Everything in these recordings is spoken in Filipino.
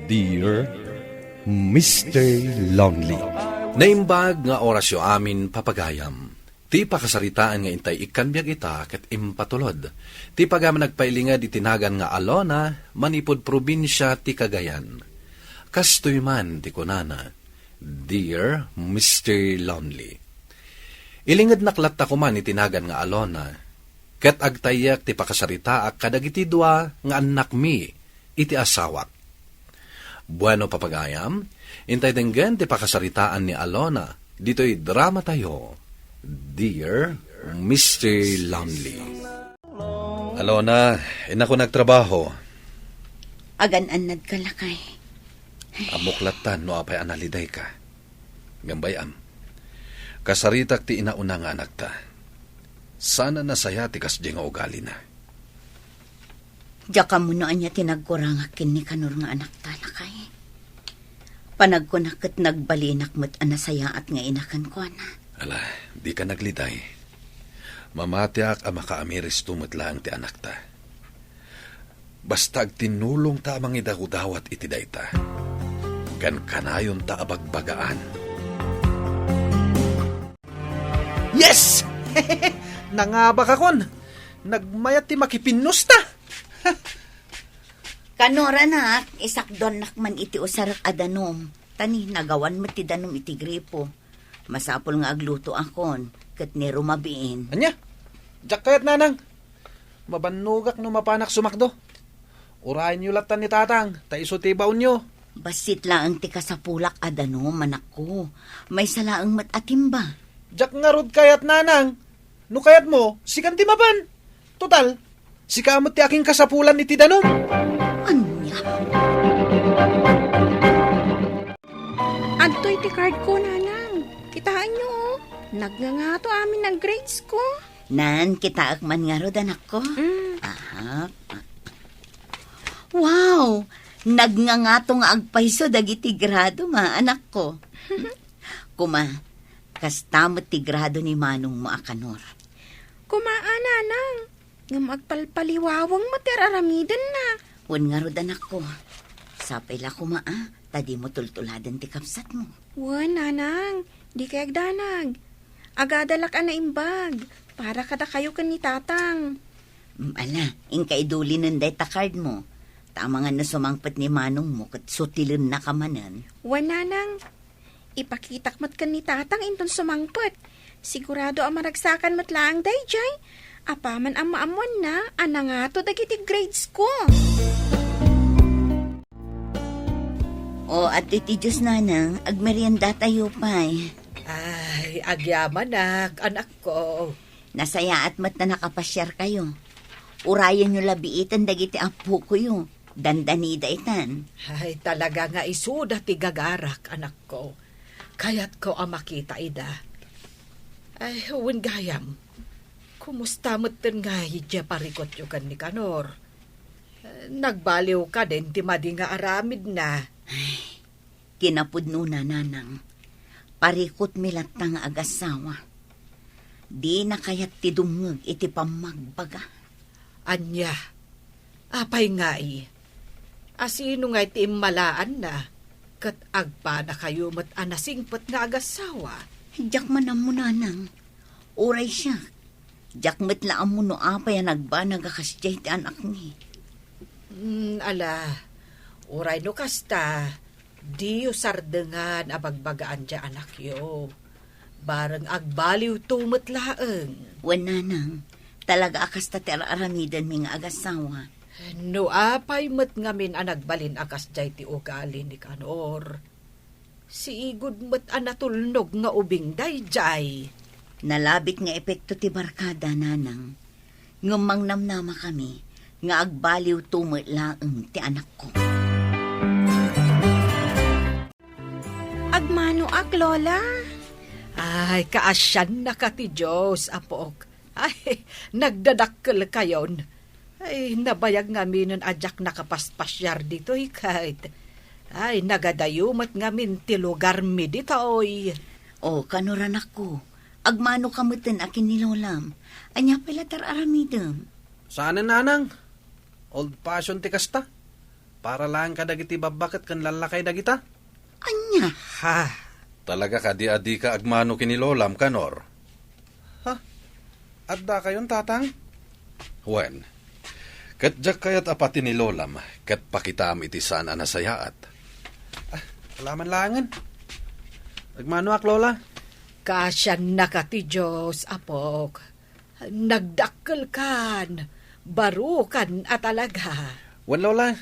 Dear Mr. Lonely. Naimbag nga orasyo amin papagayam. Ti pakasaritaan nga intay ikanbyag ita ket impatulod. Ti pagam nagpailingad itinagan nga Alona, manipod probinsya ti Cagayan. Kastoy man ti kunana, Dear Mr. Lonely. Ilingad naklat ko man itinagan nga Alona, ket agtayak ti pakasaritaak kadagiti dua nga anak mi iti asawak. Bueno papagayam, intay denggen ti pakasaritaan ni Alona, dito'y drama tayo, Dear Mr. Lonely. Alona, ina ko nagtrabaho. Agan-anad ka lakay. Amuklatan no apay analiday ka. Gambayam, kasaritak ti inauna nga anak ta. Sana nasaya ti kasdi nga ugali na. Diya ka muna anya tinagkurangakin ni Kanor nga anak talakay. Panagkunak at nagbalinak mo't anasaya at nga inakan ko na. Ala, di ka nagliday. Mamatiak ang makaamiris tumot lang ti anak ta. Basta tinulong ta amang idagudawat iti dayta. Kan kanayon ta abagbagaan. Yes! Nangabak akon. Nagmayat ti makipinus ta. Kanor anak, isakdon nakman iti usarak adanom. Tani, nagawan mo ti danom iti gripo. Masapol nga agluto akon, kat ni rumabiin. Anya? Diyak kayat nanang. Mabanugak no mapanak sumakdo. Urahin nyo latan ni tatang, taiso ti baon nyo. Basit laang ti kasapulak adanom, anak ko. May salaang matatimba. Diyak nga rod kayat nanang. No kayat mo, sikan ti mapan. Total, sikamot ti aking kasapulan ni ti danom. Anya? Adto'y ti card ko, nanang. Kitaan nyo, oh. Nagngangato amin ng grades ko. Nan, kita akman nga rod, anak ko. Aha. Wow! Nagngangato nga agpaiso dagiti grado ma, anak ko. Kuma, kastamot ti grado ni Manong mo akanor. Kumaan, nanang. Nga magpalpaliwawang materaramidan na. Wan nga rod, anak ko. Sapay la kuma, tadi mo tultuladan ti kapsat mo. Wan, nanang. Di kayag danag. Agadalak na imbag. Para kada kayo kan ni tatang. Ala, inkaiduli ng data card mo. Tama nga na sumangpat ni Manong mo kat sutilin na kamanan. Wan, nanang. Ipakitak mat kan ni tatang inton sumangpet. Sigurado ang maragsakan mat lang dayjay. Apaman ang maamuan na, anangato dagiti grades ko. O at iti Diyos nanang, agmerienda tayo pa'y. Ay, agyaman anak ko. Nasaya at mat na nakapasyar kayo. Urayan nyo labiitan dagiti apo ko yun. Dandanida itan. Ay, talaga nga isuda ti gagarak, anak ko. Kaya't ko ang makita ida. Ay, huwin gayam. Kumusta mo't nga hidya parikot yung kan ni Kanor? Nagbaliw ka din, ti madi nga aramid na. Ay, kinapudno na nanang. Parikot milat nga agasawa. Di na kaya't ti dumug iti pamagbaga. Anya, apay nga asino nga iti malaan na, kat agpa na kayo mat anasingpot nga agasawa. Diyak man mo nanang. Uray siya. Diyak matlaan mo no apay nagba nagakasjay ti anak ni. Ala, uray no kasta, di yu sardengan abagbagaan dya anak yo. Barang agbaliw tumot laeng. Wan nanang, talaga akasta ti aramidan mi nga agasawa. No apay mat ngamin ang nagbalin akas jay ti ugali ni Kanor. Si igod mat anatulnog nga ubing dayjay. Nalabit nga epekto ti barkada nanang. Ngumang namnama kami, nga agbaliw tumot laeng ti anak ko. Agmano ak, Lola. Ay, kaasyan na ka ti Diyos, apok. Ay, nagdadakkel kayon. Ay, nabayag ngamin ng adyak nakapaspasyar dito, kahit. Ay, nagadayumat ngamin ti lugar mi dito, oy. O, kanuran ako. Agmano kamutin akin ni Lolam. Anya pala aramidem. Saan nanang? Old fashion ti kasta. Para lang ka dagiti babakit kan lalakay dagita. Anya, Ha? Talaga ka di ka agmano kinilolam, Kanor. Adda kayon, tatang? Wen, kat jak kayat apati ni Lolam, kat pakitam iti saan anasayaat. Alaman langan. Nagmano ak, Lola? Kasya nakati Diyos, apok. Nagdakkel kan. Barukan at alaga. Wan, Lola.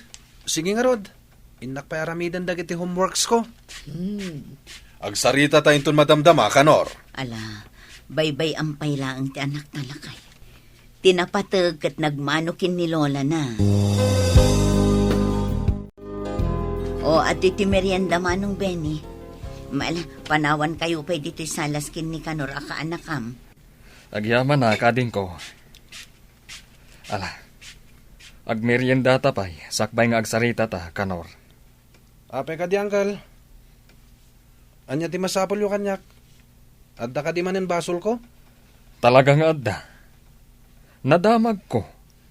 Sige nga, Rod. Inak pa aramidan dagiti homeworks ko. Agsarita tayong tun madamdama, Kanor. ala, baybay ampay lang ti anak talakay. Tinapatag kat nagmanukin ni Lola na. O at iti merienda manong Benny. Panawan kayo pa dito salaskin ni Kanor aka anakam. Agyaman na, kading ko. Ala, agmerienda ta pa'y, sakbay nga agsarita ta, Kanor. Ape ka di, Uncle. Anya ti masapol yung kanyak. Adda ka di manin basol ko? Talagang adda. Nadamag ko,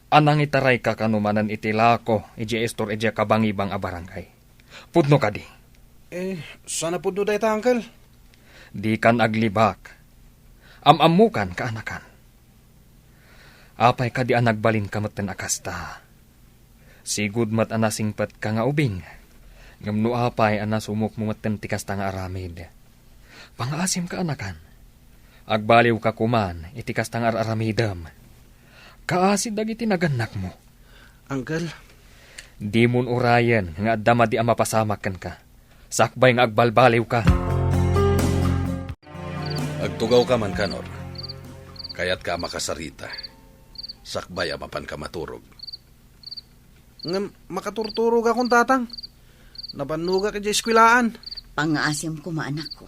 anang itaray ka kanumanan itila ko, iji estor iji kabangibang a barangay. Pudno ka di. Sana po do ta, Uncle. Di kan aglibak. Amamukan ka anakan. Apay ka di anagbalin kamatan akasta. Sigud mat anasingpat ka nga ubing. Ngamno apay anasumok mo maten tikas ta nga aramid. Pangaasim ka anakan. Agbaliw ka kuman, itikas ta nga aramidam. Kaasid dagiti naganak mo. Uncle, Di mun urayan nga adama di amapasamakan ka. Sakbay nga agbalbaliw ka. Agtugaw ka man, Kanor. Kayat ka makasarita. Sakbay amapan ka maturog. makaturturog akong tatang. Nabanuga ka dyan eskwilaan. Pangaasim ko maanak ko.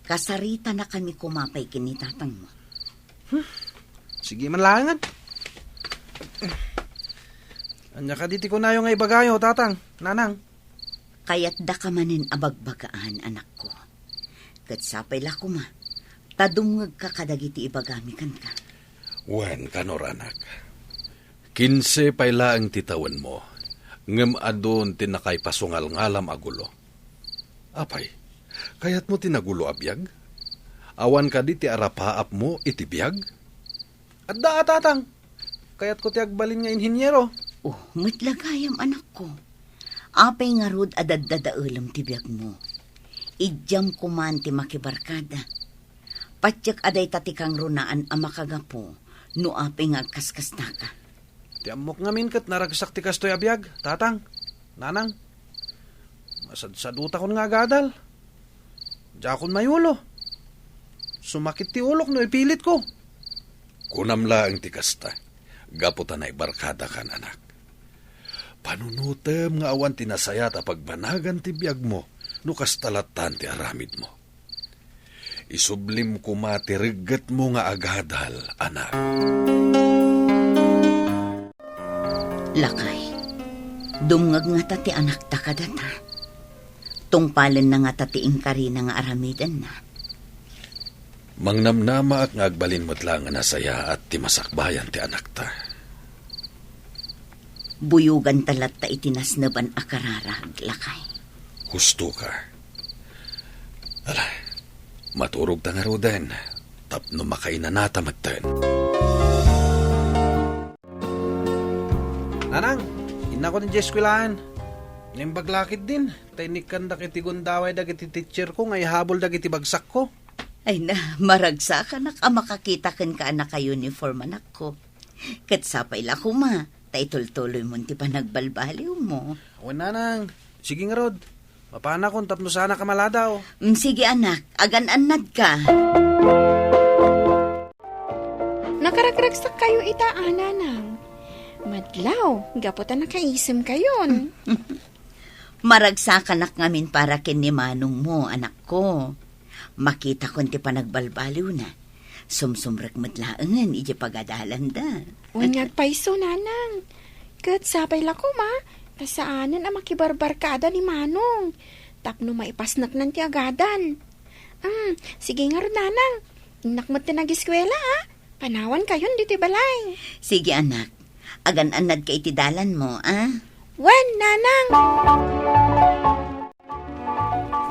Kasarita na kami kumapay kinitatang mo. Sige man langan. Anya ka diti ko na yung ibagayo, tatang, nanang. Kaya't da ka manin abagbagaan, anak ko. Kat sapay la kuma, tadungag ka kadagiti ibagamikan ka. Wen, Kanor, anak. 15 payla ang titawan mo. Ngem adon tinakay pasungal ngalam agulo. Apay, kayat mo tinagulo abiyag? Awan ka di ti arapaap mo iti biyag? Adda, tatang. Kaya't ko tiagbalin nga inhinyero. Oh, mitlagayam anak ko. Apay nga rod adadadaulam ti biyag mo. Idyam kuman ti makibarkada. Patyak aday tatikang runaan ang makagapo, no apay nga kaskasta ka. Tiamok ngamin kat naragsak ti kastoy abiyag, tatang, nanang. Masadsaduta kon nga gadal. Diya kon mayulo. Sumakit ti ulok no ipilit ko. Kunamla ang tikasta. Gaputan ay barkada kan, anak. Panunutem nga awan tinasayat a pagbanagan ti biyag mo, no kastalatan ti aramid mo. Isublim kumati rigat mo nga agadal, anak. Lakay, dumngag nga tati anak ta kadata. Tungpalan na nga tati ingkari na nga aramidan na. Mangnamnama at ngagbalin mo't lang nga nasaya at timasakbayan ti anak ta. Buyugan talat ta itinasnaban akararag, lakay. Husto ka. Ala, maturog ta nga roden. Tapno makainanata matten. Nanang, ina ko ng eskwilaan. Nimbaglakit din. Taynikan da kiti gundaway da kiti teacher ko, ngay habol da kiti bagsak ko. Ay na, maragsak anak, makakita kan ka anak ka uniform anak ko. Katsapay la kuma, taitol-tuloy mo ti pa nagbalbaliw mo. Awan, nanang. Sige nga, Rod. Mapana kung tapno sana ka maladaw. Sige anak, agan-anad ka. Nakaragragsak kayo ita, nanang. Madlaw, gaputan na kaisim kayon. Maragsak anak ngamin para kinimanong mo, anak ko. Makita ko ti panagbalbaliw na. Sumsumrek matlaangan, iji pagadalan da. Unyag paiso, nanang. Kat sapay la ko, ma. Pasaanan ang makibarbarkada ni Manong. Tapno maipasnak ng tiagadan. Sige nga rin, nanang. Inakmat na nag-eskwela, ha? Panawan kayon dito balay. Sige anak, agan-anad ka itidalan mo, ah? Wen, nanang!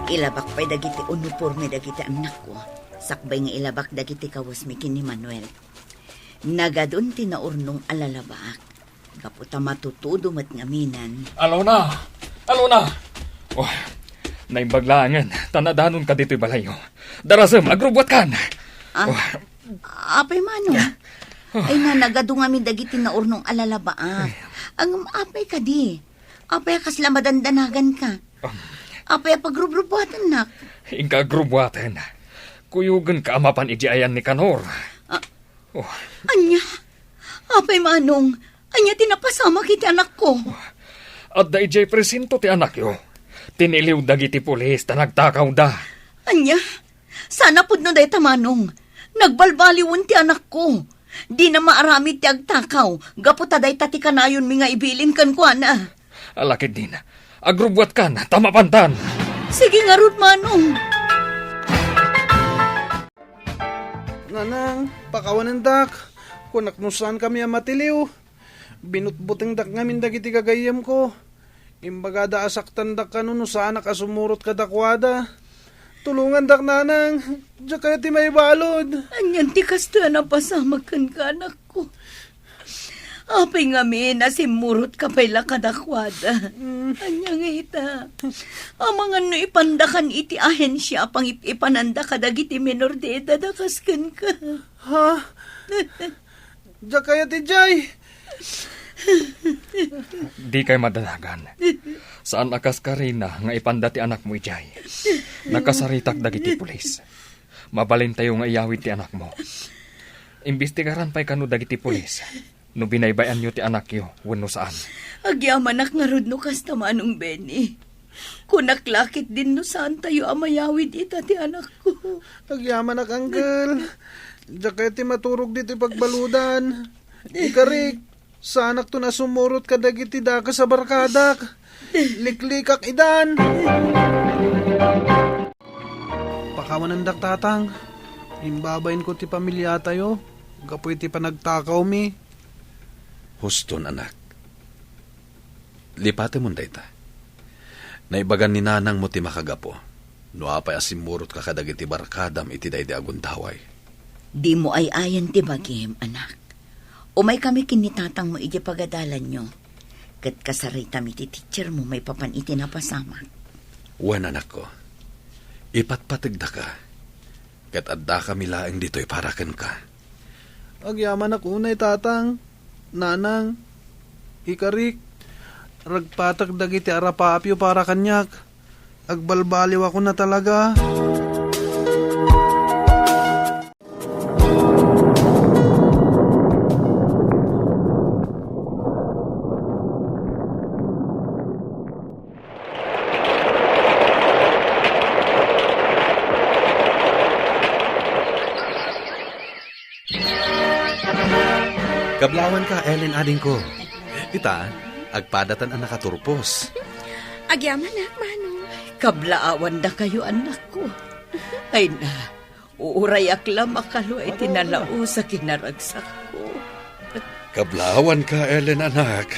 Ilabak pa'y dagiti uniforme dagiti anak ko. Sakbay nga ilabak dagiti kawas mi kini Manuel. Nagadun tinaurnong alalabak. Kaputa matutudo mat ngaminan. Alona! Alona! Oh, naimbaglangan. Tanadanon ka dito'y balayo. Darasam, agrubot kan! Apay Manong. Ay na nagadu nga mi dagiti naurnong alalabaak. Ang apay ka di. Apay kasla madandanagan ka. Apay pagrubrubuatan nak. Ingka agrubwatan. Kuyugan ka amapan idiayan ni Kanor. Anya? Apay Manong. Anya tinapasama kiti anak ko. At da ijay presinto ti anak yo. Tiniliw dagiti pulis ta nagtakaw da. Anya? Sana pud no day tamanong. Nagbalbaliwon ti anak ko. Di na maaramid ti agtakaw. Gaputa day tati kanayon mi nga ibilin kan ko ana. Alakid din. Agrubwat kan, tamapantan. Sige nga Rod Manong. Nanang, pakawanan dak. Kunaknusan kami ang matiliw. Binutbuting dak ngamin dagiti gagayam ko. Imbaga da asaktan dak kanuno sa anak asumurot ka dakwada. Tulungan dak nanang. Diya kaya ti may balod. Anyan ti kasta na pasamag kan ka anak ko. Apay nga mi, nasimurot ka pa'y lakadakwada. Anyang ita. Amangan no ipandakan iti ahensya pang ipananda ka dagiti menor de edad akaskan ka. Ha? Diya kaya ti Jay. Di kay madalagan. Saan akas ka rin nga ipandati anak mo ijay. Nakasaritak dagiti pulis. Mabalin tayo nga iyawid ti anak mo. Imbestigaran pa'y kano dagiti pulis. No binaybayan nyo ti anak yo, wano saan. Agyamanak nga Rod no kasta manong Benny. Kunaklakit din no saan tayo amayawid ita ti anak ko. Agyaman ak, Uncle. Diya kaya ti maturog dito pagbaludan. Ikarik, sa anak to na sumurot ka dagiti daka sa barkadak. Liklikak idan. Pakawanan dak tatang. Imbabayin ko ti pamilya tayo. Kapoy ti panagtakaw mi. Huston, anak. Lipate mo dayta. Naibagan ni nanang mo ti makagapo. No apay asimurot ka kadagiti barkadam iti daydi aguntaway. Di mo ay ayan ti bagim, anak. Umay kami kinitatang mo iti pagadalan nyo. Kat kasarita mi ti teacher mo may papan iti napasama. Wan, anak ko. Ipatpatigda ka. Kat adda kami laeng dito'y parakan ka. Agyaman ak unay tatang. Nanang, ikarik, ragpatag dagiti arapapyo para kanyak. Agbalbaliw ako na talaga. Kablawan ka, Ellen, ading ko. Ita, agpadatan ang nakaturpos. Agyaman nak, Manong. Kablaawan na kayo, anak ko. Ay na, uurayak lang makalo ay tinalao sa kinaragsak ko. Kablawan ka, Ellen, anak.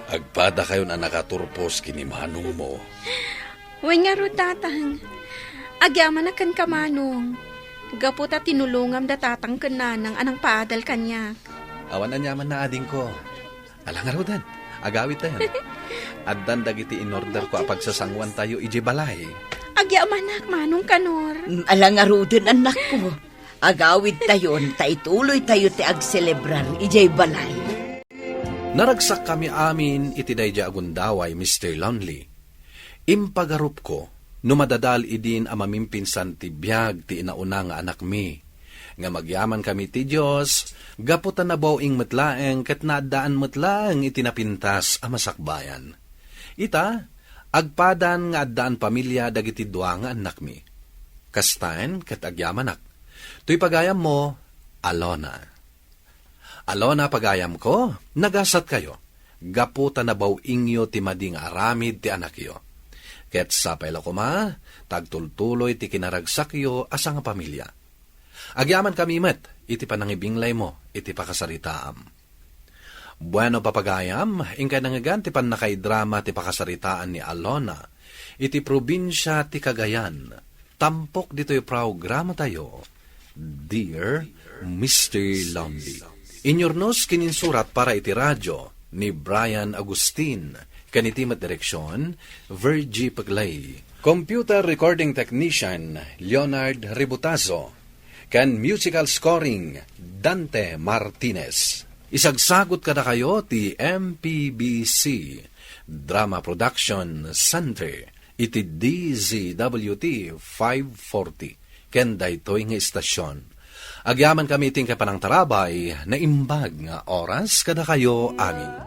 Agpada kayo na nakaturpos kinimanong mo. Uy nga Rod, tatang. Agyaman na kan ka, Manong. Gaputa tinulungam da tatang kan nanang anang paadal kanyak. Awan na nyaman na ading ko. Alang arudan, agawit tayo. Addan dagiti in order ko apagsasangwan tayo iji balay. Agyaman nak, Manong Kanor. Alang arudin, anak ko. Agawid tayon, taituloy tayo ti agselebrar, ijay balay. Naragsak kami amin iti daydi agundaway, Mr. Lonely. Impagarup ko, numadadal idin amamimpinsan ti biyag ti inauna nga anak mi. Nga magyaman kami ti Diyos, gaputan na bawing metlaeng ket naadaan metlaeng itinapintas a masakbayan. Ita, agpadan nga addaan pamilya dagiti dua nga anak mi. Kastaen ket agyamanak. Tuy pagayam mo, Alona. Alona pagayam ko, nagasat kayo. Gaputan na bawing yo ti mading aramid ti anak yo. Ket sapay la kuma, tagtultuloy ti kinaragsak yo asa nga pamilya. Agyaman kami met, iti panangibinglay mo, iti pakasaritaam. Bueno papagayam, ingka nangagan ti panakay drama ti pakasaritaan ni Alona, iti probinsya ti Cagayan. Tampok dito'y programa tayo, Dear Mr. Longley. Inyornos kininsurat para iti radyo ni Brian Agustin, kanitimat direksyon, Virgie Paglay. Computer recording technician, Leonard Ributazo. Kan musical scoring, Dante Martinez. Isagsagot kada kayo ti MPBC Drama Production Center iti DZWT 540 ken daytoy nga istasyon. Agyaman kami ting kapanang tarabay na imbag nga oras kada kayo amin.